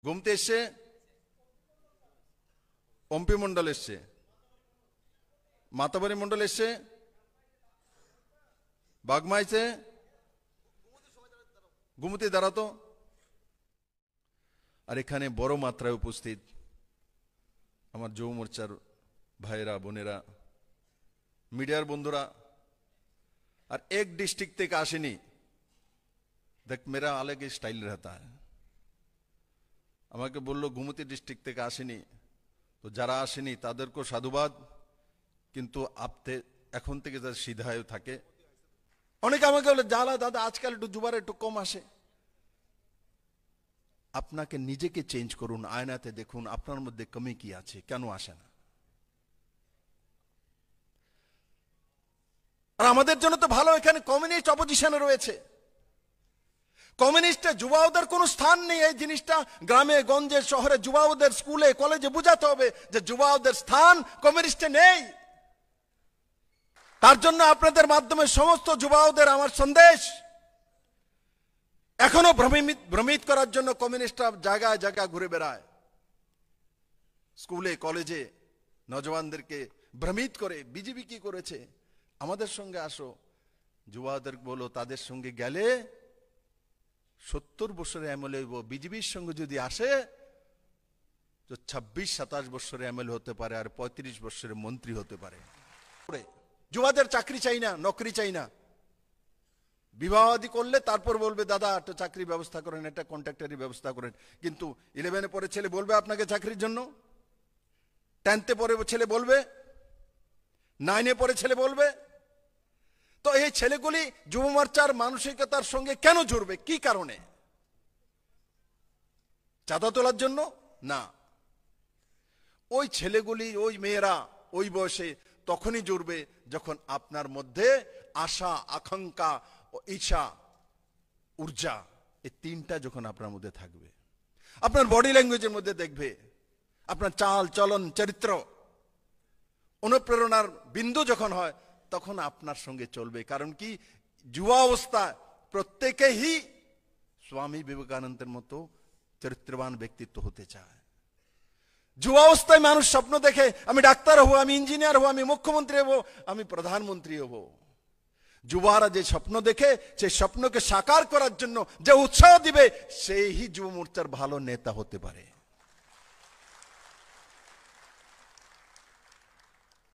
ঘুমতে এসছে, অম্পি মন্ডল এসছে, মাতাবাড়ি মন্ডল এসছে, বাগমাইছে, ঘুমতে দাঁড়াতো। আর এখানে বড় মাত্রায় উপস্থিত আমার যুব মোর্চার ভাইরা বোনেরা, মিডিয়ার বন্ধুরা। আর এক ডিস্ট্রিক্ট থেকে আসেনি, দেখ মেরা আলাদা স্টাইল रहता है। আমাকে বললো গুমতি ডিস্ট্রিক্ট থেকে আসেনি, তো যারা আসেনি তাদেরকেও সাধুবাদ, কিন্তু আপতে এখন থেকে যারা সিধায় থাকে। অনেকে আমাকে বলে জ্বালা দাদা আজকাল একটু যুবার একটু কম আসে। আপনাকে নিজেকে চেঞ্জ করুন, আয়নাতে দেখুন আপনার মধ্যে কমি কি আছে, কেন আসে না। আর আমাদের জন্য তো ভালো, এখানে কমিউনিস্ট অপোজিশনে রয়েছে। কমিউনিস্টে যুবাওদের কোনো স্থান নেই। এই জিনিসটা গ্রামে গঞ্জে শহরে যুবাওদের স্কুলে কলেজে বুঝাতে হবে যে যুবাওদের স্থান কমিউনিস্টে নেই। তার জন্য আপনাদের মাধ্যমে সমস্ত যুবাওদের আমার সন্দেশ, এখনো ভ্রমিত করার জন্য কমিউনিস্টরা জায়গায় জায়গায় ঘুরে বেড়ায়, স্কুলে কলেজে নজওয়ানদেরকে ভ্রমিত করে। বিজেপি কি করেছে? আমাদের সঙ্গে আসো, যুবাদের বলো তাদের সঙ্গে গেলে 70 বছরে এমএলএ হইব। বিজেপির সঙ্গে যদি আসে তো 26-27 বছরে এমএলএ হতে পারে, আর 35 বছরে মন্ত্রী হতে পারে। যুবাদের চাকরি চাই না, নকরি চাই না। বিবাহাদি করলে তারপর বলবে দাদা একটা চাকরি ব্যবস্থা করেন, একটা কন্ট্রাক্টারি ব্যবস্থা করেন। কিন্তু 11-এ পরে ছেলে বলবে আপনাকে চাকরির জন্য, 10তে পরে ছেলে বলবে, 9-এ পরে ছেলে বলবে। তো এই ছেলেগুলি যুব মোর্চার মানসিকতার সঙ্গে কেন জুড়বে? কি কারণে? চাঁদা তোলার জন্য না। ওই ছেলেগুলি, ওই মেয়েরা ওই বয়সে তখনই জুড়বে যখন আপনার মধ্যে আশা, আকাঙ্ক্ষা, ইচ্ছা, ঊর্জা, এই তিনটা যখন আপনার মধ্যে থাকবে। আপনার বডি ল্যাঙ্গুয়েজের মধ্যে দেখবে, আপনার চাল চলন চরিত্র অনুপ্রেরণার বিন্দু যখন হয় তখন আপনার সঙ্গে চলবে। কারণ কি, যুবা অবস্থায় প্রত্যেকেই স্বামী বিবেকানন্দের মতো চরিত্রবান ব্যক্তিত্ব হতে চায়। যুবা অবস্থায় মানুষ স্বপ্ন দেখে আমি ডাক্তার হব, আমি ইঞ্জিনিয়ার হব, আমি মুখ্যমন্ত্রী হব, আমি প্রধানমন্ত্রী হব। যুবারা যে স্বপ্ন দেখে সেই স্বপ্নকে সাকার করার জন্য যে উৎসাহ দিবে, সেই যুব মোর্চার ভালো নেতা হতে পারে।